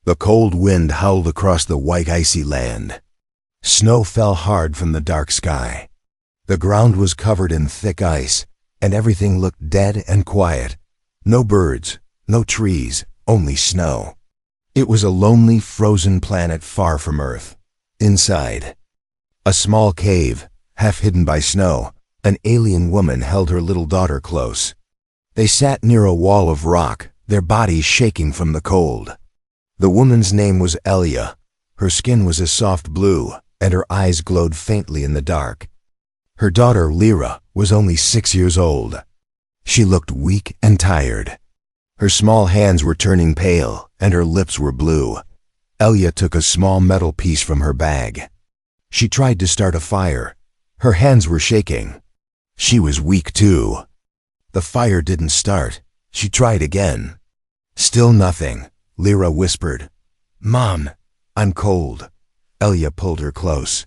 The cold wind howled across the white icy land. Snow fell hard from the dark sky. The ground was covered in thick ice, and everything looked dead and quiet. No birds, no trees, only snow. It was a lonely, frozen planet far from Earth. Inside, a small cave, half hidden by snow, an alien woman held her little daughter close. They sat near a wall of rock, their bodies shaking from the cold. The woman's name was Elia. Her skin was a soft blue, and her eyes glowed faintly in the dark. Her daughter, Lyra, was only 6 years old. She looked weak and tired. Her small hands were turning pale, and her lips were blue. Elia took a small metal piece from her bag. She tried to start a fire. Her hands were shaking. She was weak too. The fire didn't start. She tried again. Still nothing. Lyra whispered, "Mom, I'm cold." Elia pulled her close.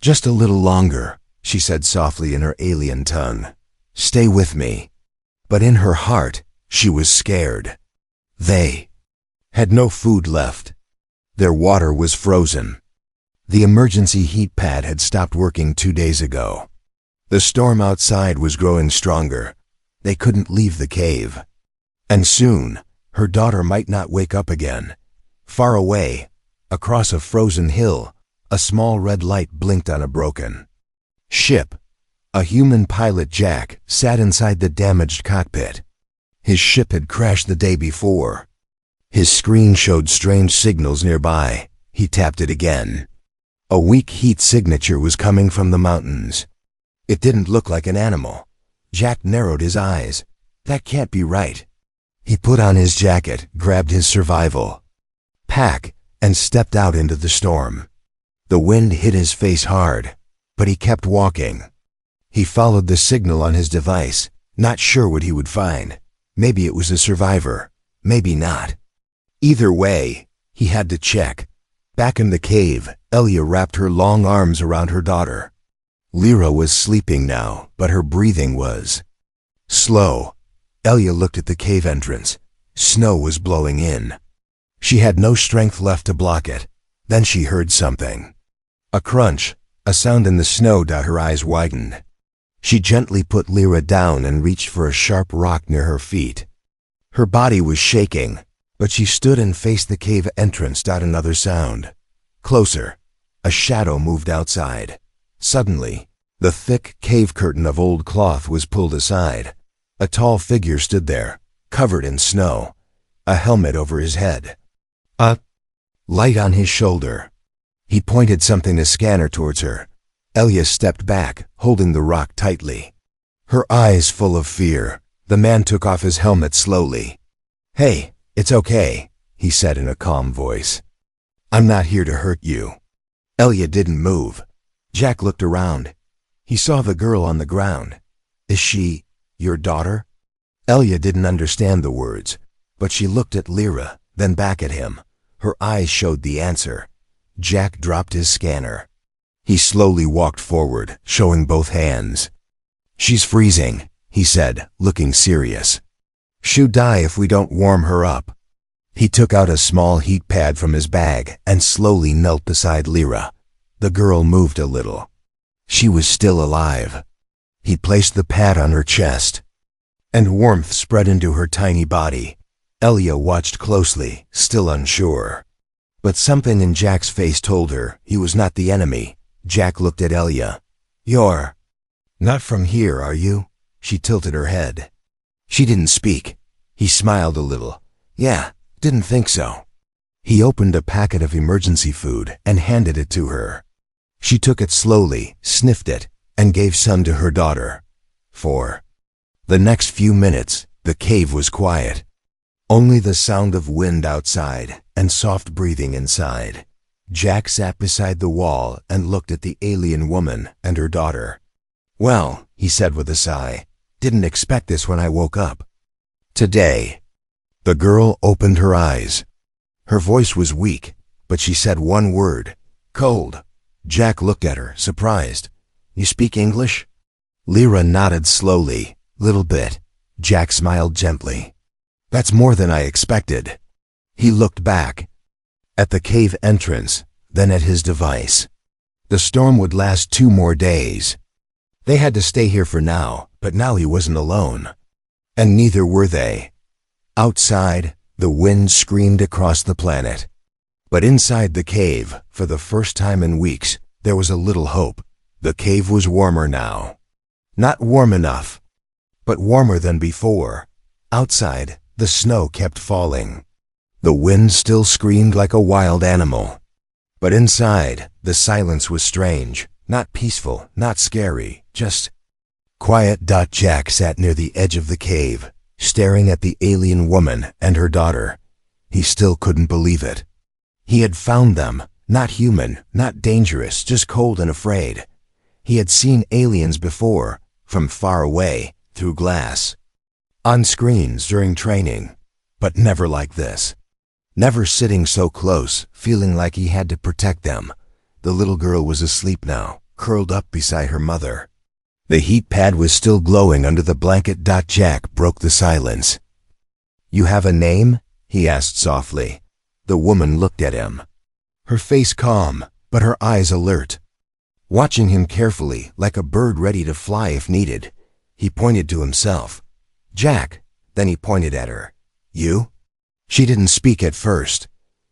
"Just a little longer," she said softly in her alien tongue. "Stay with me." But in her heart, she was scared. They had no food left. Their water was frozen. The emergency heat pad had stopped working 2 days ago. The storm outside was growing stronger. They couldn't leave the cave. And soon, her daughter might not wake up again. Far away, across a frozen hill, a small red light blinked on a broken ship. A human pilot, Jack, sat inside the damaged cockpit. His ship had crashed the day before. His screen showed strange signals nearby. He tapped it again. A weak heat signature was coming from the mountains. It didn't look like an animal. Jack narrowed his eyes. That can't be right. He put on his jacket, grabbed his survival pack, and stepped out into the storm. The wind hit his face hard, but he kept walking. He followed the signal on his device, not sure what he would find. Maybe it was a survivor, maybe not. Either way, he had to check. Back in the cave, Elia wrapped her long arms around her daughter. Lyra was sleeping now, but her breathing was slow. Elia looked at the cave entrance. Snow was blowing in. She had no strength left to block it. Then she heard something. A crunch, a sound in the snow. Her eyes widened. She gently put Lyra down and reached for a sharp rock near her feet. Her body was shaking, but she stood and faced the cave entrance. Another sound. Closer. A shadow moved outside. Suddenly, the thick cave curtain of old cloth was pulled aside. A tall figure stood there, covered in snow, a helmet over his head, a light on his shoulder. He pointed something, a scanner, towards her. Elia stepped back, holding the rock tightly. Her eyes full of fear. The man took off his helmet slowly. "Hey, it's okay," he said in a calm voice. "I'm not here to hurt you." Elia didn't move. Jack looked around. He saw the girl on the ground. "Is she your daughter?" Elia didn't understand the words, but she looked at Lyra, then back at him. Her eyes showed the answer. Jack dropped his scanner. He slowly walked forward, showing both hands. "She's freezing," he said, looking serious. "She'll die if we don't warm her up." He took out a small heat pad from his bag and slowly knelt beside Lyra. The girl moved a little. She was still alive. He placed the pad on her chest, and warmth spread into her tiny body. Elia watched closely, still unsure. But something in Jack's face told her he was not the enemy. Jack looked at Elia. "You're not from here, are you?" She tilted her head. She didn't speak. He smiled a little. "Yeah, didn't think so." He opened a packet of emergency food and handed it to her. She took it slowly, sniffed it, and gave some to her daughter. For the next few minutes, the cave was quiet. Only the sound of wind outside and soft breathing inside. Jack sat beside the wall and looked at the alien woman and her daughter. "Well," he said with a sigh, "didn't expect this when I woke up today." The girl opened her eyes. Her voice was weak, but she said one word, "Cold." Jack looked at her, surprised. "You speak English?" Lyra nodded slowly. "Little bit." Jack smiled gently. "That's more than I expected." He looked back. at the cave entrance, then at his device. The storm would last 2 more days. They had to stay here for now, but now he wasn't alone. And neither were they. Outside, the wind screamed across the planet. But inside the cave, for the first time in weeks, there was a little hope. The cave was warmer now. Not warm enough, but warmer than before. Outside, the snow kept falling. The wind still screamed like a wild animal. But inside, the silence was strange, not peaceful, not scary, just quiet. Jack sat near the edge of the cave, staring at the alien woman and her daughter. He still couldn't believe it. He had found them, not human, not dangerous, just cold and afraid. He had seen aliens before, from far away, through glass, on screens during training, but never like this. Never sitting so close, feeling like he had to protect them. The little girl was asleep now, curled up beside her mother. The heat pad was still glowing under the blanket. Jack broke the silence. "You have a name?" he asked softly. The woman looked at him, her face calm, but her eyes alert, watching him carefully like a bird ready to fly if needed. He pointed to himself. "Jack." Then he pointed at her. "You?" She didn't speak at first.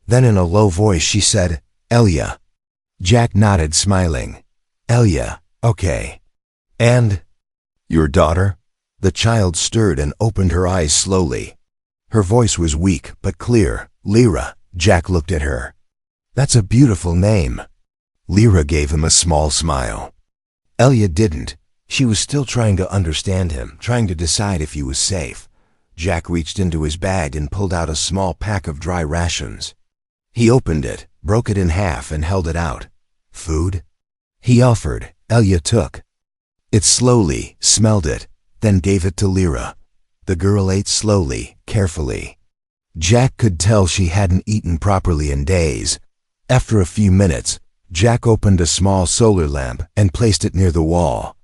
Then in a low voice she said, "Elia." Jack nodded, smiling. "Elia, okay. And your daughter?" The child stirred and opened her eyes slowly. Her voice was weak but clear. "Lyra." Jack looked at her. "That's a beautiful name." Lyra gave him a small smile. Elia didn't. She was still trying to understand him, trying to decide if he was safe. Jack reached into his bag and pulled out a small pack of dry rations. He opened it, broke it in half, and held it out. "Food?" he offered. Elia took it slowly, smelled it, then gave it to Lyra. The girl ate slowly, carefully. Jack could tell she hadn't eaten properly in days. After a few minutes, Jack opened a small solar lamp and placed it near the wall.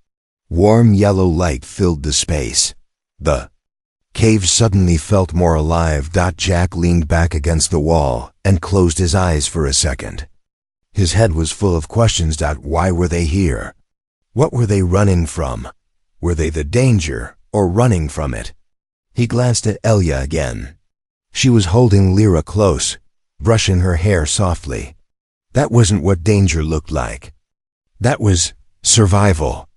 Warm yellow light filled the space. The cave suddenly felt more alive. Jack leaned back against the wall and closed his eyes for a second. His head was full of questions. Why were they here? What were they running from? Were they the danger or running from it? He glanced at Elia again. She was holding Lyra close, brushing her hair softly. That wasn't what danger looked like. That was survival.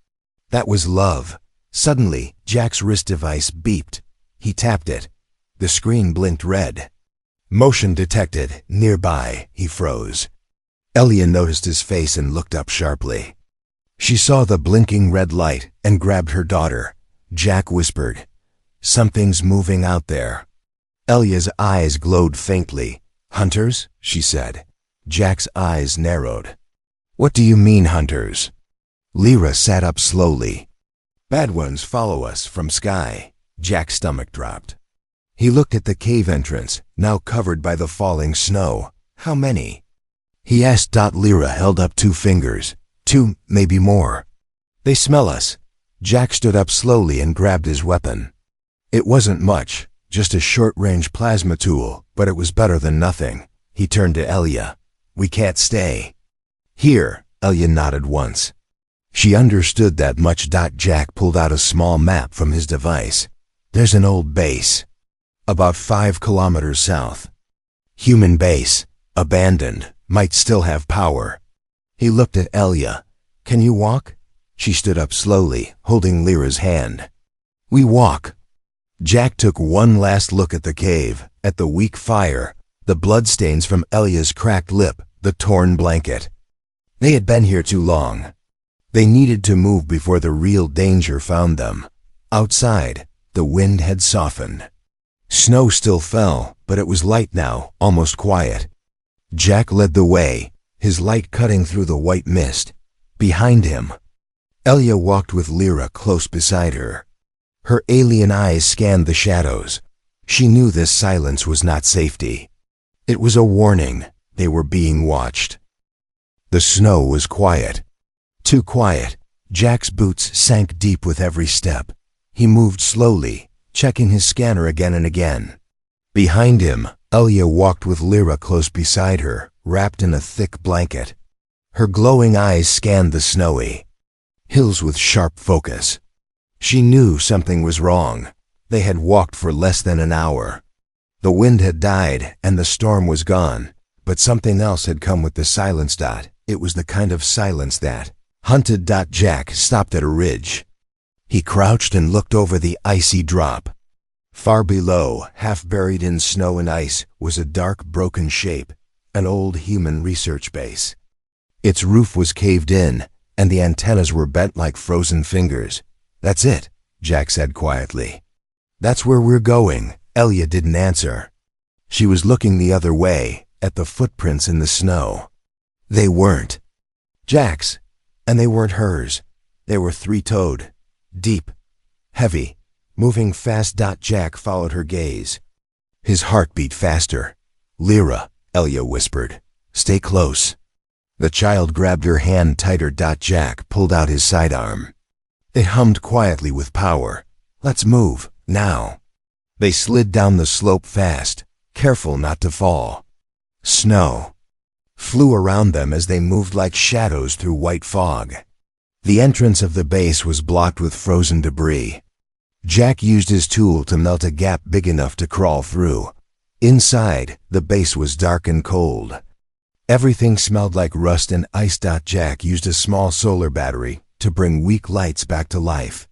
That was love. Suddenly, Jack's wrist device beeped. He tapped it. The screen blinked red. Motion detected. Nearby. He froze. Elia noticed his face and looked up sharply. She saw the blinking red light and grabbed her daughter. Jack whispered, "Something's moving out there." Elia's eyes glowed faintly. "Hunters?" she said. Jack's eyes narrowed. "What do you mean, hunters?" Lyra sat up slowly. "Bad ones follow us from sky." Jack's stomach dropped. He looked at the cave entrance, now covered by the falling snow. "How many?" he asked. Lyra held up 2 fingers. 2, maybe more. "They smell us." Jack stood up slowly and grabbed his weapon. It wasn't much, just a short-range plasma tool, but it was better than nothing. He turned to Elia. "We can't stay here." Elia nodded once. She understood that much. Jack pulled out a small map from his device. "There's an old base, about 5 kilometers south. Human base, abandoned, might still have power." He looked at Elia. "Can you walk?" She stood up slowly, holding Lyra's hand. "We walk." Jack took one last look at the cave, at the weak fire, the bloodstains from Elia's cracked lip, the torn blanket. They had been here too long. They needed to move before the real danger found them. Outside, the wind had softened. Snow still fell, but it was light now, almost quiet. Jack led the way, his light cutting through the white mist. Behind him, Elia walked with Lyra close beside her. Her alien eyes scanned the shadows. She knew this silence was not safety. It was a warning. They were being watched. The snow was quiet. Too quiet. Jack's boots sank deep with every step. He moved slowly, checking his scanner again and again. Behind him, Elia walked with Lyra close beside her, wrapped in a thick blanket. Her glowing eyes scanned the snowy hills with sharp focus. She knew something was wrong. They had walked for less than an hour. The wind had died and the storm was gone, but something else had come with the silence. It was the kind of silence that hunted. Jack stopped at a ridge. He crouched and looked over the icy drop. Far below, half buried in snow and ice, was a dark, broken shape, an old human research base. Its roof was caved in, and the antennas were bent like frozen fingers. "That's it," Jack said quietly. "That's where we're going." Elia didn't answer. She was looking the other way, at the footprints in the snow. They weren't Jack's, and they weren't hers. They were three-toed, deep, heavy, moving fast. Jack followed her gaze. His heart beat faster. "Lyra," Elia whispered. "Stay close." The child grabbed her hand tighter. Jack pulled out his sidearm. It hummed quietly with power. "Let's move, now." They slid down the slope fast, careful not to fall. Snow flew around them as they moved like shadows through white fog. The entrance of the base was blocked with frozen debris. Jack used his tool to melt a gap big enough to crawl through. Inside, the base was dark and cold. Everything smelled like rust and ice. Jack used a small solar battery to bring weak lights back to life.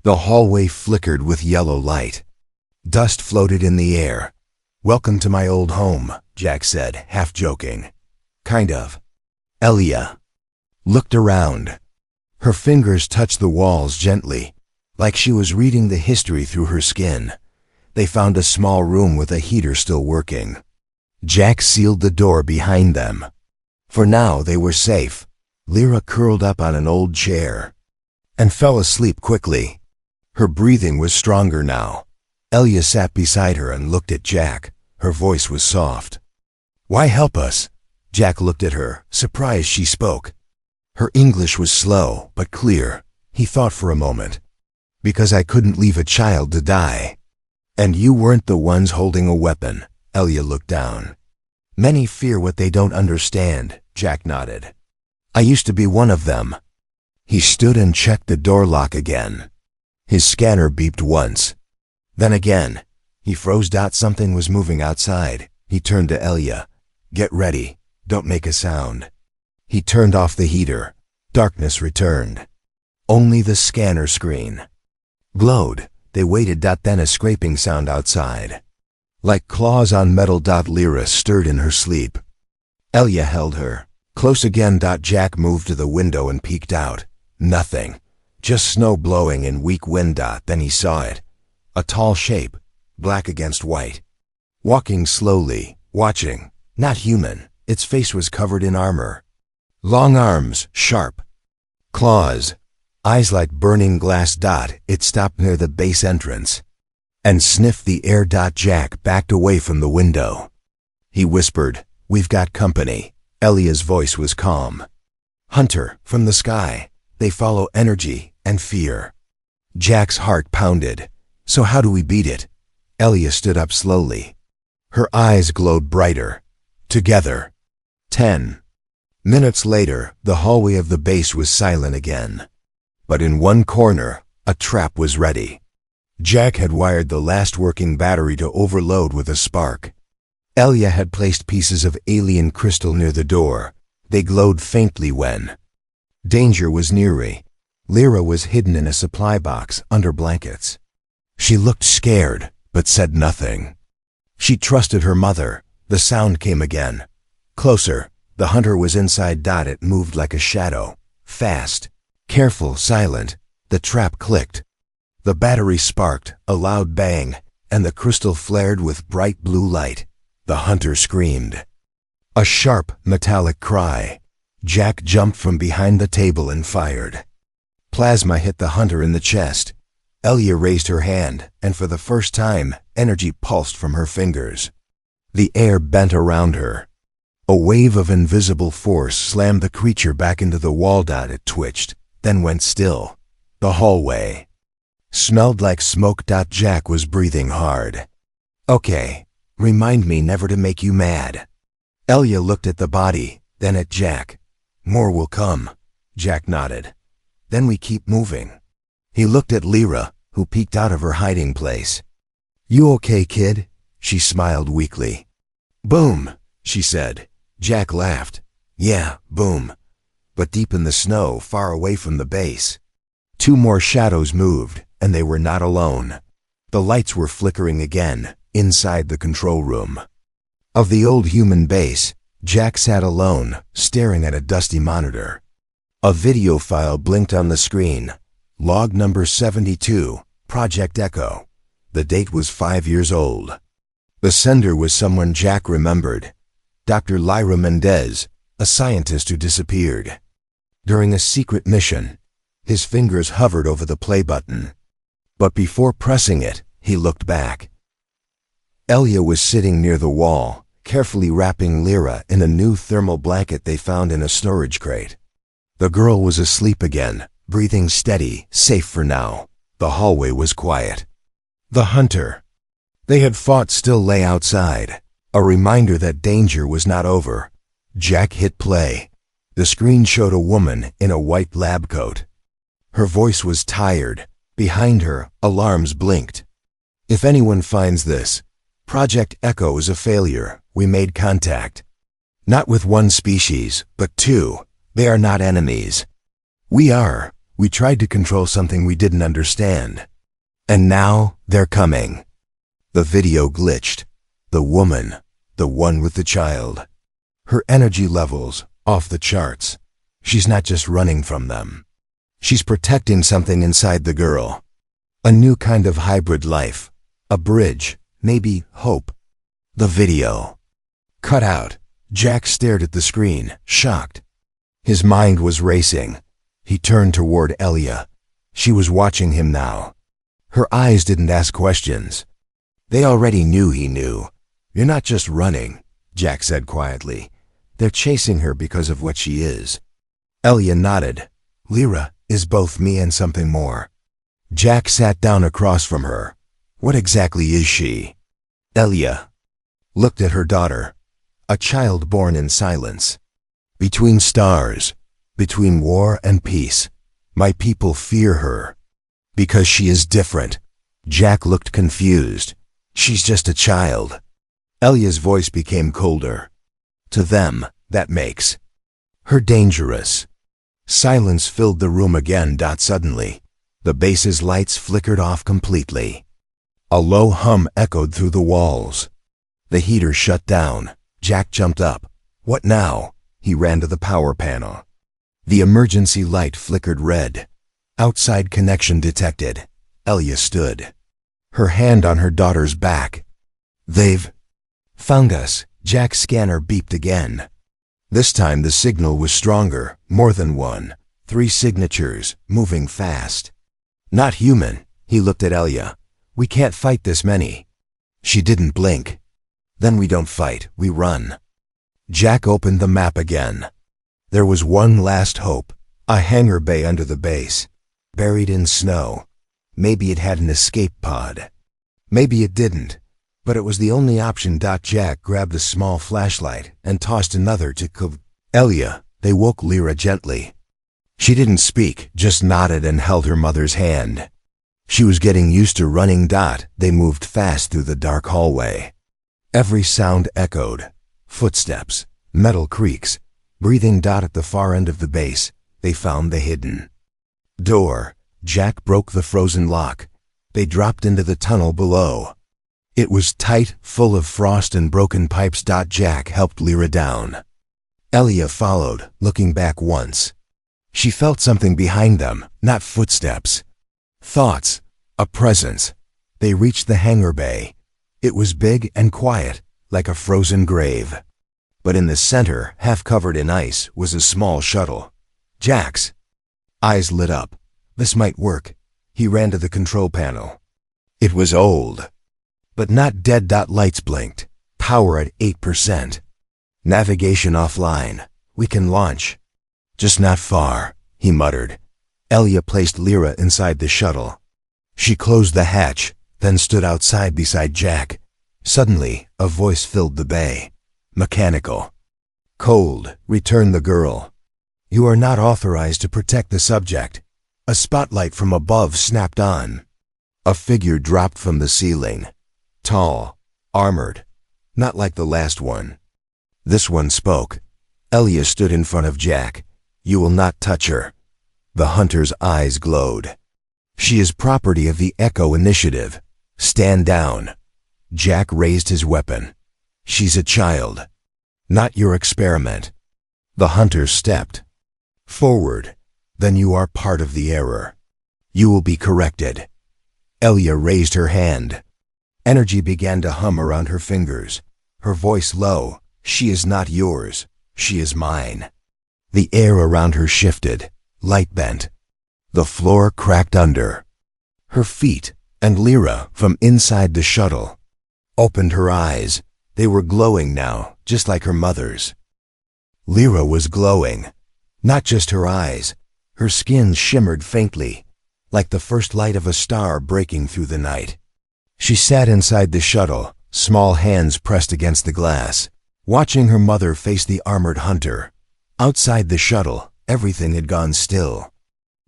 The hallway flickered with yellow light. Dust floated in the air. "Welcome to my old home," Jack said, half joking. "Kind of." Elia looked around. Her fingers touched the walls gently, like she was reading the history through her skin. They found a small room with a heater still working. Jack sealed the door behind them. For now they were safe. Lyra curled up on an old chair and fell asleep quickly. Her breathing was stronger now. Elia sat beside her and looked at Jack. Her voice was soft. "Why help us?" Jack looked at her, surprised she spoke. Her English was slow but clear. He thought for a moment. "Because I couldn't leave a child to die." "And you weren't the ones holding a weapon." Elia looked down. "Many fear what they don't understand," Jack nodded. "I used to be one of them." He stood and checked the door lock again. His scanner beeped once. Then again. He froze. Something was moving outside. He turned to Elia. "Get ready. Don't make a sound." He turned off the heater. Darkness returned. Only the scanner screen glowed. They waited. Then a scraping sound outside. Like claws on metal. Lyra stirred in her sleep. Elia held her close again. Jack moved to the window and peeked out. Nothing. Just snow blowing in weak wind. Then he saw it. A tall shape, black against white. Walking slowly, watching. Not human. Its face was covered in armor. Long arms, sharp. Claws. Eyes like burning glass. It stopped near the base entrance and sniffed the air. Jack backed away from the window. He whispered, "We've got company." Elia's voice was calm. "Hunter, from the sky. They follow energy and fear." Jack's heart pounded. "So how do we beat it?" Elia stood up slowly. Her eyes glowed brighter. "Together." 10 minutes later, the hallway of the base was silent again. But in one corner, a trap was ready. Jack had wired the last working battery to overload with a spark. Elia had placed pieces of alien crystal near the door. They glowed faintly when danger was near. Lyra was hidden in a supply box under blankets. She looked scared, but said nothing. She trusted her mother. The sound came again. Closer. The hunter was inside. It moved like a shadow. Fast. Careful, silent. The trap clicked. The battery sparked, a loud bang, and the crystal flared with bright blue light. The hunter screamed. A sharp, metallic cry. Jack jumped from behind the table and fired. Plasma hit the hunter in the chest. Elia raised her hand, and for the first time, energy pulsed from her fingers. The air bent around her. A wave of invisible force slammed the creature back into the wall. It twitched, then went still. The hallway smelled like smoke. Jack was breathing hard. "Okay, Remind me never to make you mad." Elia looked at the body, then at Jack. "More will come." Jack nodded. "Then we keep moving." He looked at Lyra, who peeked out of her hiding place. "You okay, kid?" She smiled weakly. "Boom," she said. Jack laughed. "Yeah, boom." But deep in the snow, far away from the base, two more shadows moved, and they were not alone. The lights were flickering again, inside the control room. Of the old human base, Jack sat alone, staring at a dusty monitor. A video file blinked on the screen. Log number 72, Project Echo. The date was 5 years old. The sender was someone Jack remembered. Dr. Lyra Mendez, a scientist who disappeared. During a secret mission, his fingers hovered over the play button. But before pressing it, he looked back. Elia was sitting near the wall, carefully wrapping Lyra in a new thermal blanket they found in a storage crate. The girl was asleep again, breathing steady, safe for now. The hallway was quiet. The hunter they had fought still lay outside, a reminder that danger was not over. Jack hit play. The screen showed a woman in a white lab coat. Her voice was tired. Behind her, alarms blinked. "If anyone finds this, Project Echo is a failure. We made contact. Not with one species, but two. They are not enemies. We are. We tried to control something we didn't understand. And now, they're coming." The video glitched. The woman, the one with the child. Her energy levels, off the charts. She's not just running from them. She's protecting something inside the girl. A new kind of hybrid life. A bridge, maybe hope. The video cut out. Jack stared at the screen, shocked. His mind was racing. He turned toward Elia. She was watching him now. Her eyes didn't ask questions. They already knew he knew. "You're not just running," Jack said quietly. "They're chasing her because of what she is." Elia nodded. "Lyra is both me and something more." Jack sat down across from her. "What exactly is she?" Elia looked at her daughter, a child born in silence. "Between stars, between war and peace, my people fear her. Because she is different." Jack looked confused. "She's just a child." Elia's voice became colder. "To them, that makes her dangerous." Silence filled the room again. Suddenly, the base's lights flickered off completely. A low hum echoed through the walls. The heater shut down. Jack jumped up. "What now?" He ran to the power panel. The emergency light flickered red. Outside connection detected. Elia stood, her hand on her daughter's back. "They've found us." Jack's scanner beeped again. This time the signal was stronger, more than one. 3 signatures, moving fast. "Not human." He looked at Elia. "We can't fight this many." She didn't blink. "Then we don't fight, we run." Jack opened the map again. There was one last hope, a hangar bay under the base, buried in snow. Maybe it had an escape pod. Maybe it didn't, but it was the only option. Jack grabbed a small flashlight and tossed another to Elia. They woke Lyra gently. She didn't speak, just nodded and held her mother's hand. She was getting used to running. They moved fast through the dark hallway. Every sound echoed. Footsteps, metal creaks, breathing. At the far end of the base, they found the hidden door. Jack broke the frozen lock. They dropped into the tunnel below. It was tight, full of frost and broken pipes. Jack helped Lyra down. Elia followed, looking back once. She felt something behind them, not footsteps. Thoughts, a presence. They reached the hangar bay. It was big and quiet, like a frozen grave. But in the center, half covered in ice, was a small shuttle. Jack's eyes lit up. This might work. He ran to the control panel. It was old, but not dead. Lights blinked. Power at 8%. Navigation offline. We can launch. Just not far, he muttered. Elia placed Lyra inside the shuttle. She closed the hatch, then stood outside beside Jack. Suddenly, a voice filled the bay. Mechanical. Cold, returned the girl. You are not authorized to protect the subject. A spotlight from above snapped on. A figure dropped from the ceiling. Tall, armored, not like the last one. This one spoke. Elia stood in front of Jack. You will not touch her. The hunter's eyes glowed. She is property of the Echo Initiative. Stand down. Jack raised his weapon. She's a child. Not your experiment. The hunter stepped forward. Then you are part of the error. You will be corrected. Elia raised her hand. Energy began to hum around her fingers. Her voice low. She is not yours. She is mine. The air around her shifted. Light bent. The floor cracked under her feet, and Lyra, from inside the shuttle, opened her eyes. They were glowing now, just like her mother's. Lyra was glowing. Not just her eyes. Her skin shimmered faintly, like the first light of a star breaking through the night. She sat inside the shuttle, small hands pressed against the glass, watching her mother face the armored hunter. Outside the shuttle, everything had gone still.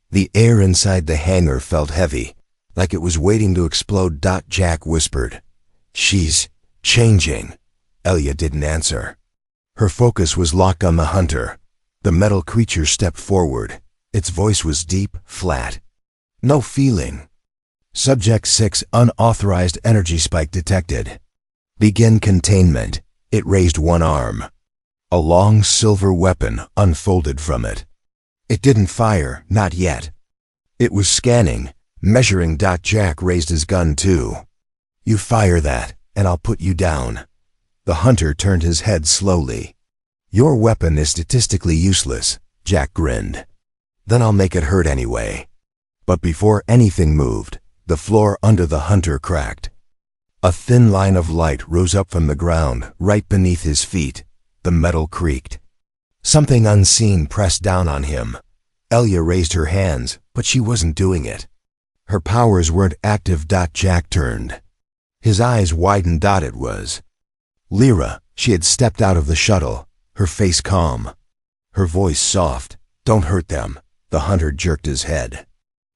The air inside the hangar felt heavy, like it was waiting to explode. Jack whispered, She's changing. Elia didn't answer. Her focus was locked on the hunter. The metal creature stepped forward. Its voice was deep, flat. No feeling. Subject 6 unauthorized energy spike detected. Begin containment. It raised one arm. A long silver weapon unfolded from it. It didn't fire, not yet. It was scanning, measuring. Jack raised his gun too. You fire that, and I'll put you down. The hunter turned his head slowly. Your weapon is statistically useless, Jack grinned. Then I'll make it hurt anyway. But before anything moved, the floor under the hunter cracked. A thin line of light rose up from the ground right beneath his feet. The metal creaked. Something unseen pressed down on him. Elia raised her hands, but she wasn't doing it. Her powers weren't active. Jack turned. His eyes widened. It was Lyra. She had stepped out of the shuttle, her face calm, her voice soft. Don't hurt them. The hunter jerked his head.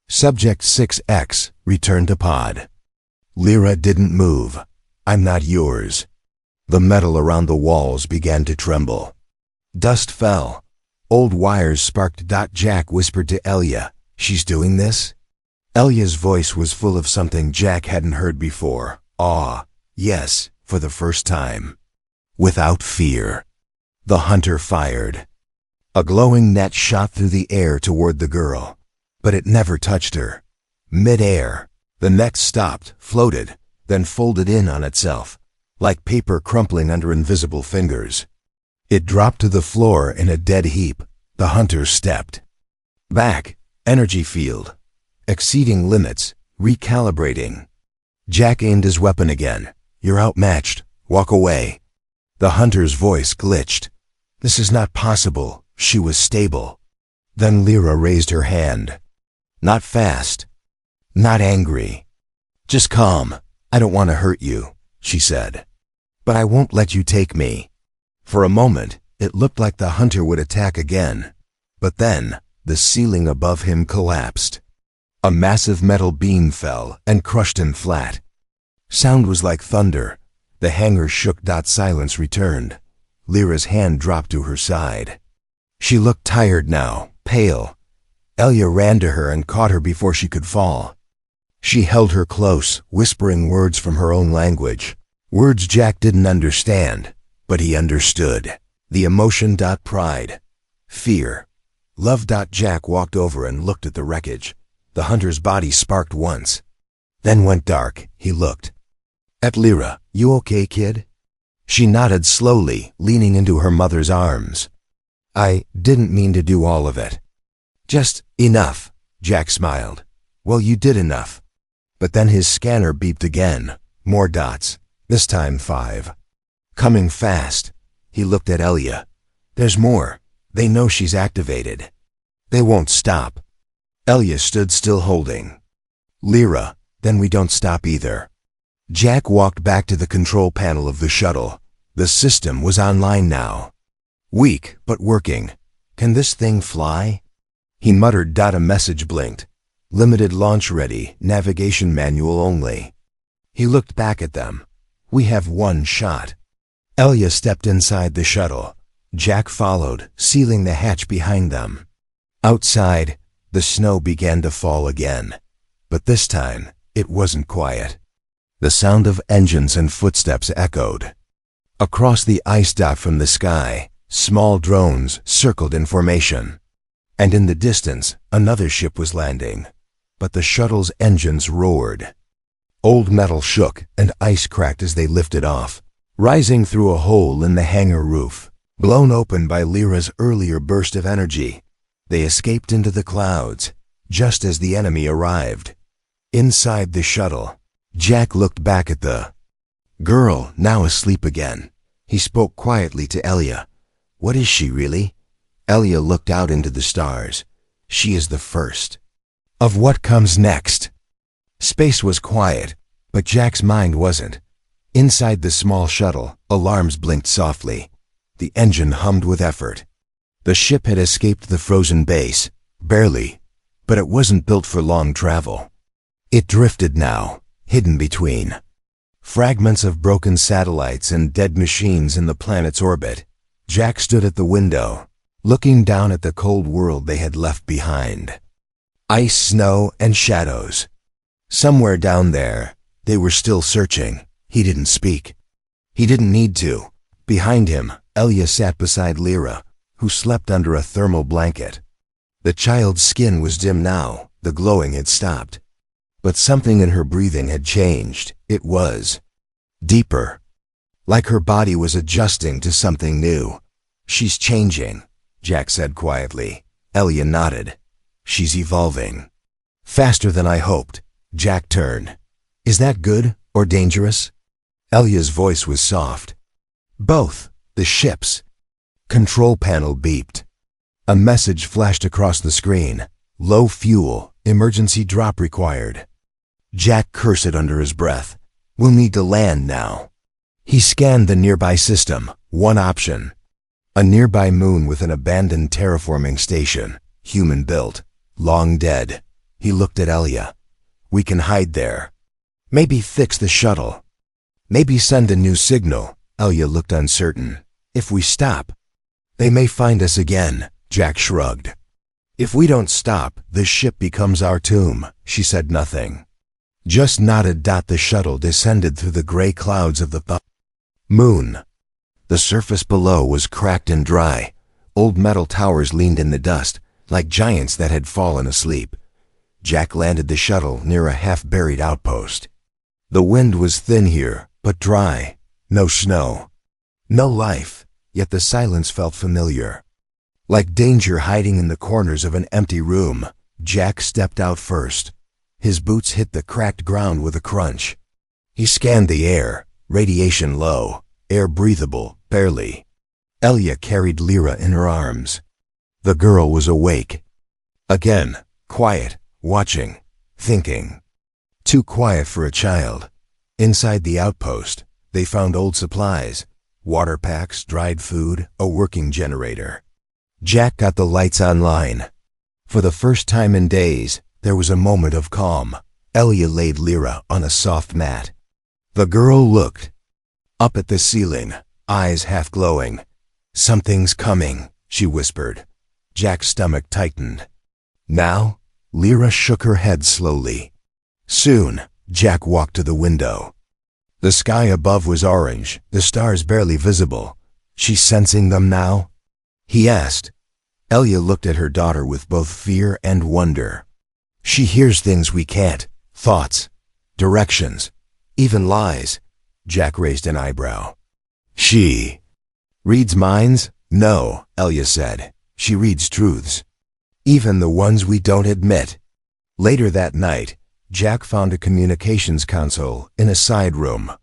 Subject 6X returned to pod. Lyra didn't move. I'm not yours. The metal around the walls began to tremble. Dust fell. Old wires sparked. Jack whispered to Elia, She's doing this? Elia's voice was full of something Jack hadn't heard before. Awe. Yes, for the first time. Without fear. The hunter fired. A glowing net shot through the air toward the girl, but it never touched her. Mid-air, the net stopped, floated, then folded in on itself, like paper crumpling under invisible fingers. It dropped to the floor in a dead heap. The hunter stepped back. Energy field. Exceeding limits. Recalibrating. Jack aimed his weapon again. You're outmatched. Walk away. The hunter's voice glitched. This is not possible. She was stable. Then Lyra raised her hand. Not fast. Not angry. Just calm. I don't want to hurt you, she said. But I won't let you take me. For a moment, it looked like the hunter would attack again. But then, the ceiling above him collapsed. A massive metal beam fell and crushed him flat. Sound was like thunder. The hangar shook. Silence returned. Lyra's hand dropped to her side. She looked tired now, pale. Elia ran to her and caught her before she could fall. She held her close, whispering words from her own language. Words Jack didn't understand, but he understood. The emotion. Pride. Fear. Love. Jack walked over and looked at the wreckage. The hunter's body sparked once, then went dark. He looked at Lyra. You okay, kid? She nodded slowly, leaning into her mother's arms. I didn't mean to do all of it. Just enough, Jack smiled. Well, you did enough. But then his scanner beeped again. More dots, this time 5. Coming fast. He looked at Elia. There's more. They know she's activated. They won't stop. Elia stood still holding Lyra. Then we don't stop either. Jack walked back to the control panel of the shuttle. The system was online now. Weak, but working. Can this thing fly? He muttered. A message blinked. Limited launch ready, navigation manual only. He looked back at them. We have one shot. Elia stepped inside the shuttle. Jack followed, sealing the hatch behind them. Outside, the snow began to fall again. But this time, it wasn't quiet. The sound of engines and footsteps echoed. Across the ice dot from the sky, small drones circled in formation. And in the distance, another ship was landing. But the shuttle's engines roared. Old metal shook and ice cracked as they lifted off, rising through a hole in the hangar roof. Blown open by Lyra's earlier burst of energy, they escaped into the clouds, just as the enemy arrived. Inside the shuttle, Jack looked back at the girl, now asleep again. He spoke quietly to Elia. What is she really? Elia looked out into the stars. She is the first. Of what comes next? Space was quiet, but Jack's mind wasn't. Inside the small shuttle, alarms blinked softly. The engine hummed with effort. The ship had escaped the frozen base, barely, but it wasn't built for long travel. It drifted now, hidden between fragments of broken satellites and dead machines in the planet's orbit. Jack stood at the window, looking down at the cold world they had left behind. Ice, snow, and shadows. Somewhere down there, they were still searching. He didn't speak. He didn't need to. Behind him, Elia sat beside Lyra, who slept under a thermal blanket. The child's skin was dim now. The glowing had stopped. But something in her breathing had changed. It was deeper. Like her body was adjusting to something new. She's changing, Jack said quietly. Elia nodded. She's evolving. Faster than I hoped. Jack turned. Is that good or dangerous? Elia's voice was soft. Both. The ship's control panel beeped. A message flashed across the screen. Low fuel. Emergency drop required. Jack cursed under his breath. We'll need to land now. He scanned the nearby system. One option. A nearby moon with an abandoned terraforming station. Human-built. Long dead. He looked at Elia. We can hide there. Maybe fix the shuttle. Maybe send a new signal. Elia looked uncertain. If we stop, they may find us again. Jack shrugged. If we don't stop, the ship becomes our tomb. She said nothing. Just nodded. The shuttle descended through the gray clouds of the moon. The surface below was cracked and dry. Old metal towers leaned in the dust, like giants that had fallen asleep. Jack landed the shuttle near a half-buried outpost. The wind was thin here, but dry. No snow. No life, yet the silence felt familiar. Like danger hiding in the corners of an empty room, Jack stepped out first. His boots hit the cracked ground with a crunch. He scanned the air, radiation low, air breathable, barely. Elia carried Lyra in her arms. The girl was awake. Again, quiet, watching, thinking. Too quiet for a child. Inside the outpost, they found old supplies, water packs, dried food, a working generator. Jack got the lights online. For the first time in days, there was a moment of calm. Elia laid Lyra on a soft mat. The girl looked up at the ceiling, eyes half glowing. Something's coming, she whispered. Jack's stomach tightened. Now? Lyra shook her head slowly. Soon, Jack walked to the window. The sky above was orange, the stars barely visible. She's sensing them now? He asked. Elia looked at her daughter with both fear and wonder. She hears things we can't. Thoughts, directions, even lies. Jack raised an eyebrow. She reads minds? No, Elia said. She reads truths. Even the ones we don't admit. Later that night, Jack found a communications console in a side room.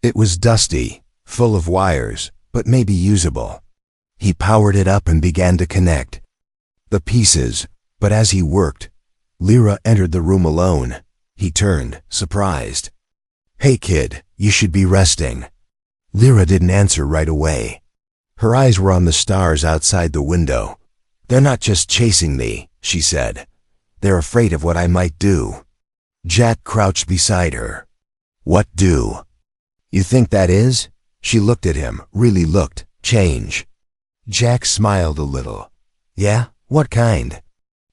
It was dusty, full of wires, but maybe usable. He powered it up and began to connect the pieces, but as he worked, Lyra entered the room alone. He turned, surprised. "Hey kid, you should be resting." Lyra didn't answer right away. Her eyes were on the stars outside the window. "They're not just chasing me," she said. "They're afraid of what I might do." Jack crouched beside her. "What do?" "You think that is?" She looked at him, really looked. "Change." Jack smiled a little. "Yeah? What kind?"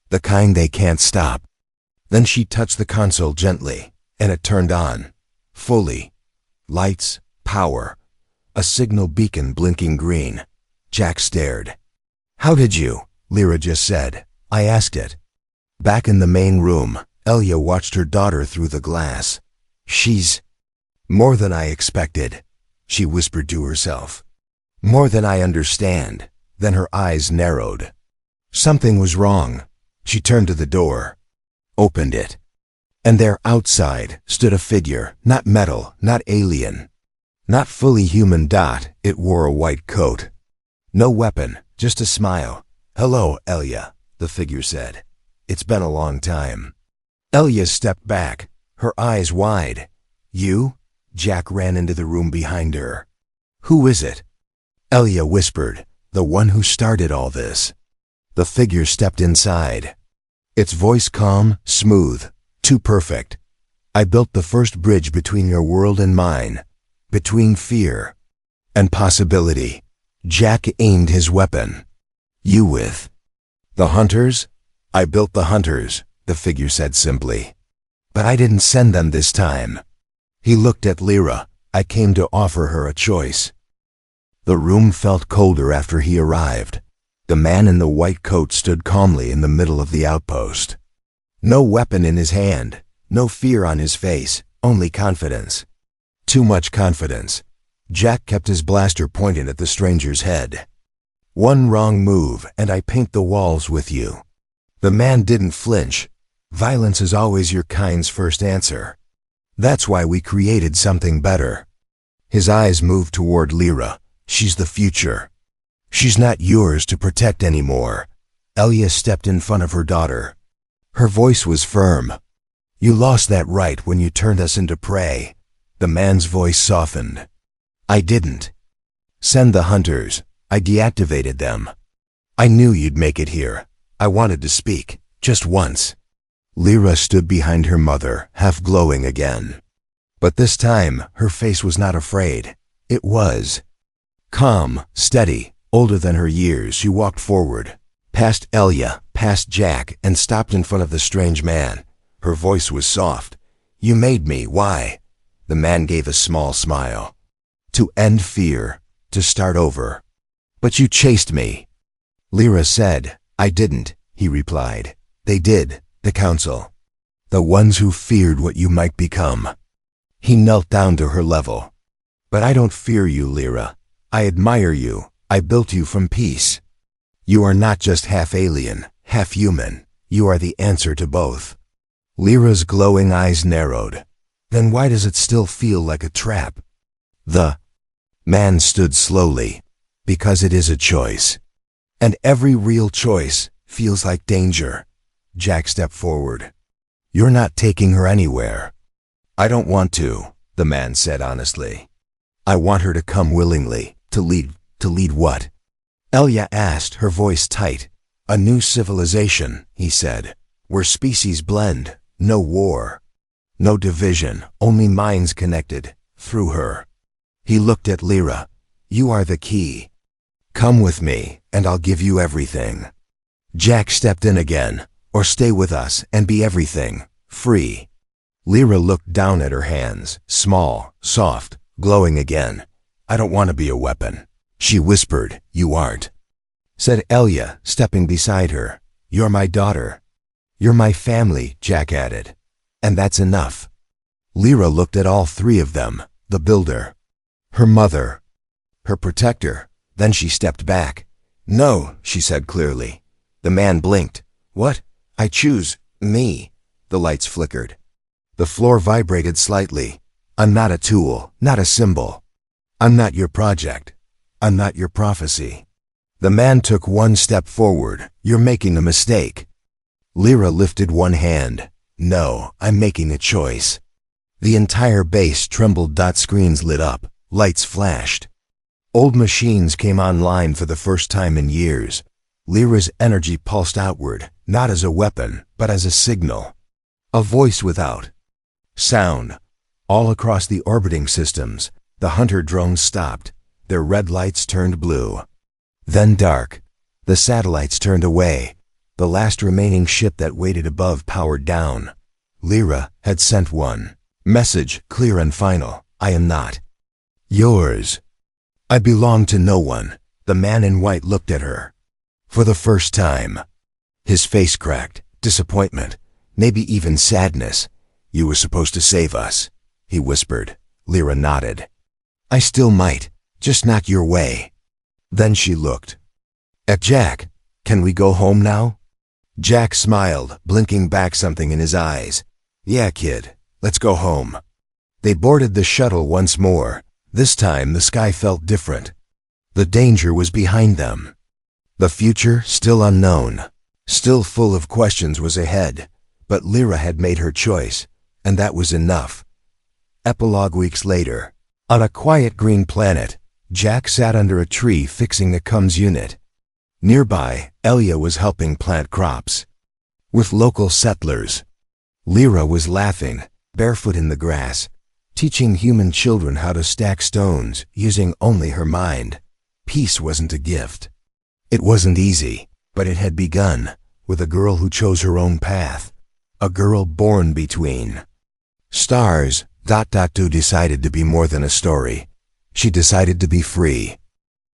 "The kind they can't stop." Then she touched the console gently, and it turned on. Fully. Lights, power. A signal beacon blinking green. Jack stared. "How did you?" Lyra just said. "I asked it." Back in the main room, Elia watched her daughter through the glass. "She's more than I expected," she whispered to herself. "More than I understand." Then her eyes narrowed. Something was wrong. She turned to the door, opened it. And there outside stood a figure, not metal, not alien, not fully human. It wore a white coat. No weapon, just a smile. "Hello, Elia," the figure said. "It's been a long time." Elia stepped back, her eyes wide. "You?" Jack ran into the room behind her. "Who is it?" Elia whispered. "The one who started all this." The figure stepped inside. Its voice calm, smooth, too perfect. "I built the first bridge between your world and mine, between fear and possibility." Jack aimed his weapon. "You with the hunters?" "I built the hunters," the figure said simply. "But I didn't send them this time." He looked at Lyra. "I came to offer her a choice." The room felt colder after he arrived. The man in the white coat stood calmly in the middle of the outpost. No weapon in his hand, no fear on his face, only confidence. Too much confidence. Jack kept his blaster pointed at the stranger's head. "One wrong move, and I paint the walls with you." The man didn't flinch. Violence is always your kind's first answer. That's why we created something better. His eyes moved toward Lyra. "She's the future. She's not yours to protect anymore." Elia stepped in front of her daughter. Her voice was firm. "You lost that right when you turned us into prey." The man's voice softened. "I didn't send the hunters. I deactivated them. I knew you'd make it here. I wanted to speak, just once." Lyra stood behind her mother, half glowing again. But this time, her face was not afraid. It was calm, steady, older than her years. She walked forward, past Elia, past Jack, and stopped in front of the strange man. Her voice was soft. "You made me. Why?" The man gave a small smile. "To end fear, to start over." "But you chased me." Lyra said. "I didn't," he replied. "They did, the council. The ones who feared what you might become." He knelt down to her level. "But I don't fear you, Lyra. I admire you. I built you from peace. You are not just half alien, half human. You are the answer to both." Lyra's glowing eyes narrowed. "Then why does it still feel like a trap?" The man stood slowly. "Because it is a choice. And every real choice feels like danger." Jack stepped forward. "You're not taking her anywhere." "I don't want to," the man said honestly. "I want her to come willingly, to lead. To lead what?" Elia asked, her voice tight. "A new civilization," he said, "where species blend, no war, no division, only minds connected, through her." He looked at Lyra. "You are the key. Come with me, and I'll give you everything." Jack stepped in again. "Or stay with us and be everything, free." Lyra looked down at her hands, small, soft, glowing again. "I don't want to be a weapon," she whispered. "You aren't," said Elia, stepping beside her. "You're my daughter. You're my family," Jack added. "And that's enough." Lyra looked at all three of them, the builder, her mother, her protector. Then she stepped back. "No," she said clearly. The man blinked. "What?" "I choose me." The lights flickered. The floor vibrated slightly. "I'm not a tool, not a symbol. I'm not your project. I'm not your prophecy." The man took one step forward. "You're making a mistake." Lyra lifted one hand. "No, I'm making a choice." The entire base trembled. Screens lit up, lights flashed. Old machines came online for the first time in years. Lyra's energy pulsed outward, not as a weapon, but as a signal. A voice without sound. All across the orbiting systems, the hunter drones stopped. Their red lights turned blue. Then dark. The satellites turned away. The last remaining ship that waited above powered down. Lyra had sent one message, clear and final. I am not yours. I belong to no one. The man in white looked at her. For the first time. His face cracked. Disappointment. Maybe even sadness. You were supposed to save us, he whispered. Lyra nodded. I still might, just not your way. Then she looked at Jack. Can we go home now? Jack smiled, blinking back something in his eyes. Yeah, kid, let's go home. They boarded the shuttle once more. This time the sky felt different. The danger was behind them. The future, still unknown, still full of questions, was ahead. But Lyra had made her choice, and that was enough. Epilogue. Weeks later. On a quiet green planet, Jack sat under a tree fixing the comms unit. Nearby, Elia was helping plant crops with local settlers. Lyra was laughing, barefoot in the grass, teaching human children how to stack stones using only her mind. Peace wasn't a gift. It wasn't easy, but it had begun with a girl who chose her own path. A girl born between stars. Decided to be more than a story. She decided to be free.